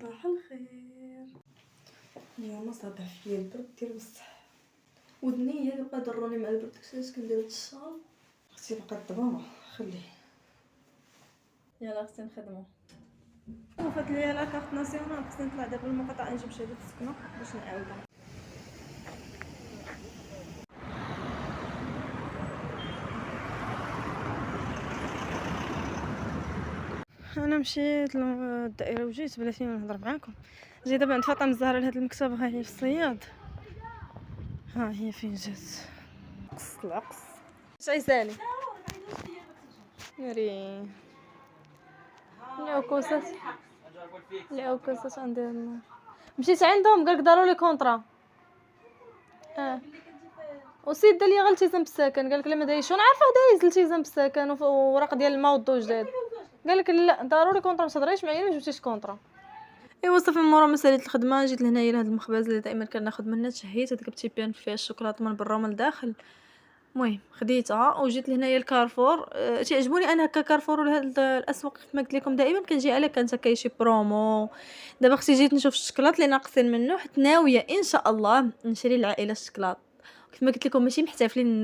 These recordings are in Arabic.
صباح الخير. اليوم صباح فيا البرد ديال بصح ودني هي اللي بقا ضروني مع البرد، داكشي كندير هاد الشال. اختي بقات ضبابه خليه. يلا خصني نخدمو. وفات ليا لا كارت ناسيونال، خصني نطلع دابا المقاطعه نجيب شهاده السكنه باش نعاودها. انا مشيت للدائره وجيت بلاتي نهضر معاكم. جيت دابا عند فاطمه الزهراء لهاد المكتب، ها هي في الصياد، ها هي فين جات قص العقص. اش عيسالي ناري العكوسات العكوسات عندي. مشيت عندهم قالك داروا لي كونطرا. وسيد دالي غير التزام بالسكن، قالك لا ما دايرش، وانا عارفه دايز التزام بالسكن وورق ديال الماء والضو جداد. قالك لا ضروري كونطرا، ما تهضريش معايا ما جبتيش كونطرا. ايوا صافي من مورا مساليت الخدمه جيت لهنايا لهاد المخبز اللي دائما كناخذ منه، تشهيت هذيك التيبيان فيها الشوكولاته من برا ومن الداخل. المهم خديتها وجيت لهنايا الكارفور. تعجبوني انا هكا كارفور ولا هاد الاسواق كما قلت لكم دائما كنجي على كانت هكا شي برومو. دابا اختي جيت نشوف الشكلاط اللي ناقصين منه، حيت ناويه ان شاء الله نشري للعائله الشكلاط. كما قلت لكم ماشي محتفلين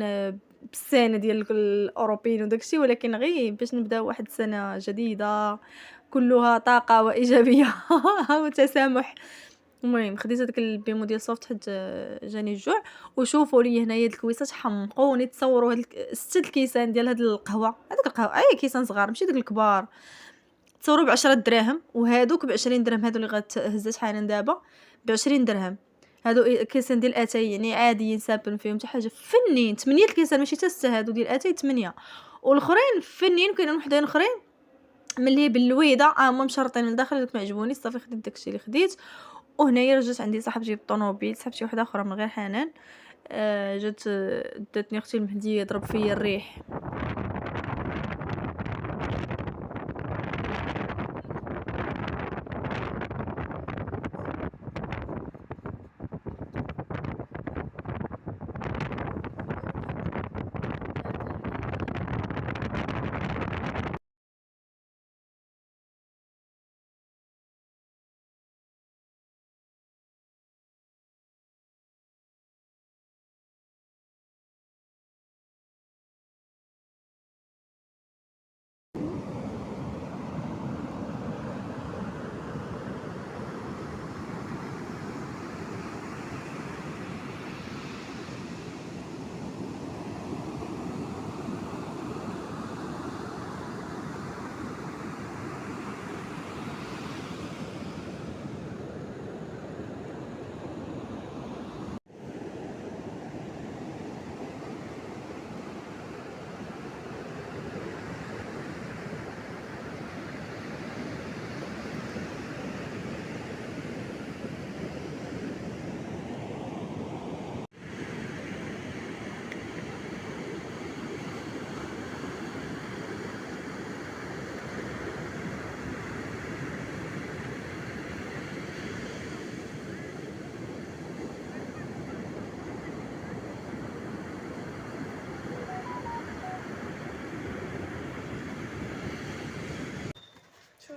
بالسنه ديال الاوروبيين وداكشي، ولكن غير باش نبداو واحد السنه جديده كلها طاقه وايجابيه وتسامح. المهم خديت هذاك البيمو ديال صوفت حيت جاني الجوع. وشوفوا لي هنايا الكويسات حمقوني، تصوروا هاد 6 الكيسان ديال هاد القهوه، هذاك القهوه اي كيسان صغار ماشي داك الكبار، تصوروا ب10 دراهم، وهادوك ب20 درهم. هادو اللي غتهزت حالا دابا ب20 درهم. هادو كيسان ديال اتاي يعني عاديين سابن فيهم حتى حاجه، فنين 8 الكيسان ماشي حتى 6، هادو ديال اتاي 8 والاخرين فنين. كاينين وحدين اخرين ملي باللويده هما مشرطين من الداخل، دوك ما عجبوني صافي خديت داكشي اللي خديت. وهنايا رجعت عندي صاحبتي بالطوموبيل، صاحبتي وحده اخرى من غير حنان. جات داتني اختي المهديه ضرب فيا الريح.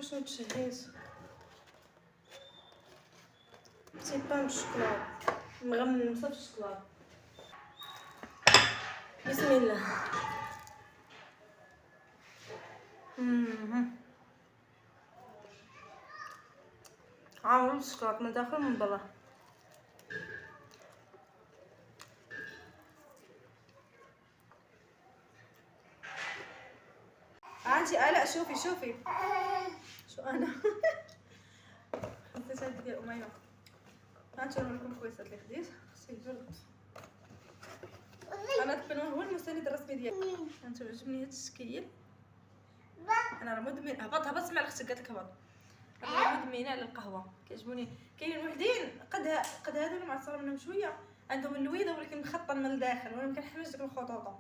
شنو تشهيت بتي بان بالشكلاط مغمسه في الشكلاط. بسم الله. عامل الشكلاط من داخل من برا. عندي لا شوفي شو انا خديت هاد ديال اميمه. هانتوما لكم الكويسات اللي خديت خصني نجرب. انا البنون هو المساند الرسمي ديالي. هانتوما عجبني هاد الشكل. انا راه مدمن هبط مع اختي قالت لك هبط. انا مدمنه على القهوه كيعجبوني. كاينين وحدين قد هادو اللي معصر منهم شويه عندهم اللويده ولكن مخطن من الداخل، وانا ما كنحملش ديك الخطوطه،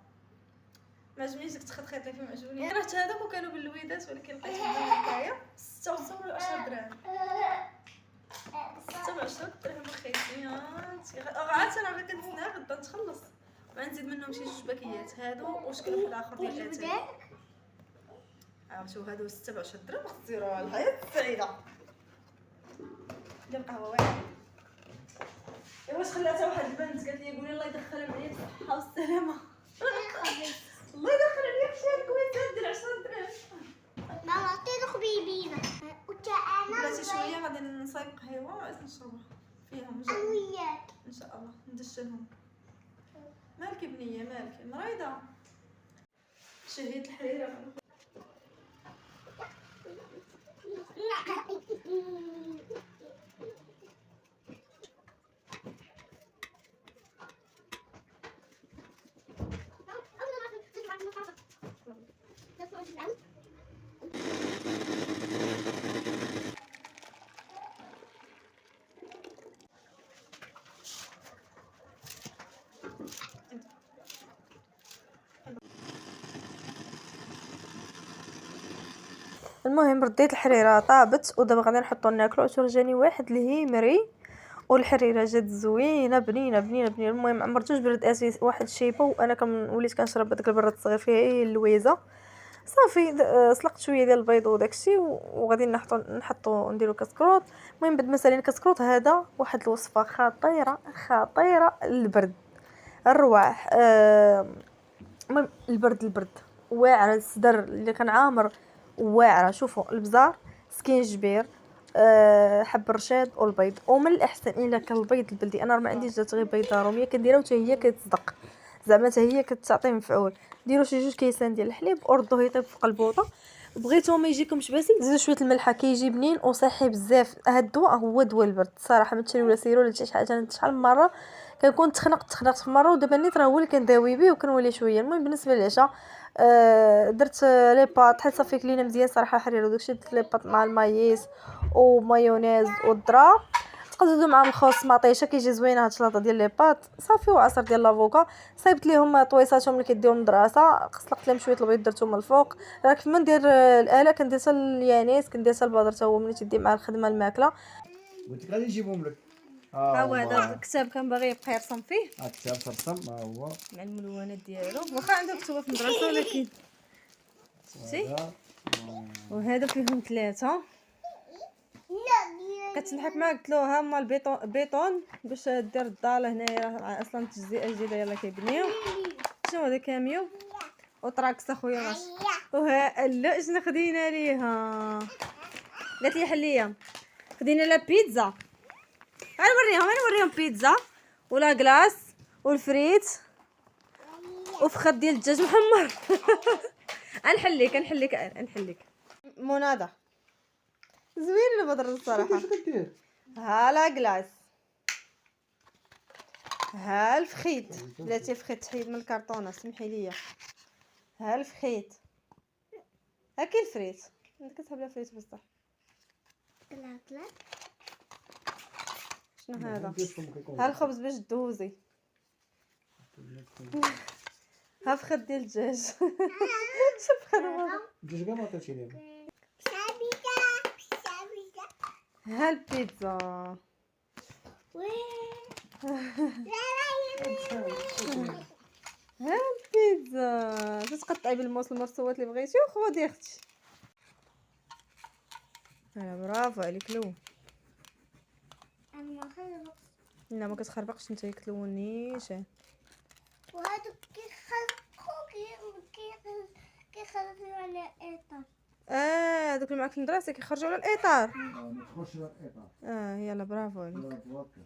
ما عجبنيش ديك التخطيط اللي فيهم. عجبوني كرهت هذوك وكانوا باللويدات ولكن لقيتهم هكايا 16 درهم. 16 درهم رخيصين. عاد انا غير كنتسنى غدا نتخلص وغنزيد منهم شي 2 باكيات هادو وشكل واحد اخر ديال الاتاي. شوف هادو 26 درهم. خصيروا الحياه السعيده. ندير قهوه واحد. واش خلاتها واحد البنت قالت لي قولي الله يدخلها معايا بالصحه والسلامه. الله يدخل عليا في شهر كويس ندير 10 دراهم. ماما عطيني خبيبينا وتاعنا بلاتي شويه غادي نصايب قهيوه وعاد نشربها فيهم وياك ان شاء الله ندشنهم. مالك بنيه مالك مريضه شهيت الحريره. المهم رديت الحريره طابت ودابا غادي نحطو ناكلو. عشو جاني واحد الهيمري والحريره جات زوينه بنينه بنينه بنينه. المهم عمرت جوج براد واحد الشيبه وانا وليت كنشرب داك البراد الصغير فيها هي اللويزه صافي. سلقت شويه ديال البيض وداكشي وغادي نحطو نديرو كسكروط. المهم بعد ما سالينا الكسكروط هذا واحد الوصفه خطيره خطيره للبرد الرواح. المهم البرد واعره الصدر اللي كان عامر واعره. شوفوا البزار سكينجبير حب الرشاد والبيض. ومن الاحسن الا كان البيض البلدي. انا ما عنديش جات غير بيضه روميه كنديرها حتى هي كتصدق زعما حتى هي كتعطي مفعول. ديروا شي 2 كيسان ديال الحليب وردوه يطيب فوق البوطه. بغيتو ما يجيكمش باسل زيدوا شويه الملحه كيجي بنين وصحي بزاف. هذا الدواء هو دواء البرد الصراحه. ما تشريو ولا سيروا ولا شي حاجه. انا شحال من مره كنكون تخنقت في مره ودابا نيت راه هو اللي كنداوي به وكنولي شويه. المهم بالنسبه للعشاء درت لي باط حيت صافي كلينا مزيان صراحه حريره وداكشي. درت لي باط مع المايس ومايونيز والذره. تقدروا معاهم الخوص مطيشه كيجي زوينه هاد الشلاطه ديال لي باط صافي وعصير ديال لافوكا. صايبت ليهم طويصاتهم اللي كيديهم المدرسه. قسلقت لهم شويه البيض درتهم من الفوق. راه كيف ما ندير الاله كندير حتى اليانيس كندير حتى البادر حتى هو ملي تيدي مع الخدمه الماكله. قلت لك غادي نجيبهم لك. ها هو هذا الكتاب كان باغي يبقى يرسم فيه. الكتاب ترسم ها هو مع الملونات ديالو واخا عنده مكتوبه في المدرسه ولكن شتي. وهذا فيهم 3 كتنحك معاك. قلت له ها هما البيطون باش دير الدار هنايا راه اصلا التجزئه الجديده يلاه كيبنيو. شنو هذا كاميو وطراكس اخويا ماشي. وها لا شنو خدينا ليها قالت لي حليه خدينا لها بيتزا. غنوريهم بيتزا ولا كلاص والفريت وفخاد ديال الدجاج محمر. نحليك مناضه زوين البدر الصراحه. ها لا كلاص ها الفخيت بلاتي فخيت تحيد من الكرتونه سمحي لي. ها الفخيت ها كاين الفريت انت كتحب لها فريت بصح. شنو هذا؟ ها الخبز باش دوزي. ها فخد ديال الدجاج. شوف خدمه الدجاج كاع ما عطيتي لينا. ها البيتزا. ها البيتزا تتقطعي بالموس المرسوات اللي بغيتي وخذي اختي. برافو عليك. لو لا ما كتخربقش انت كتلونيش. وهادو كيخرجوا على الاطار. دوك اللي معاك في المدرسه كيخرجوا على الاطار. ما تخرجش على الاطار. يلا برافو عليك. برافو.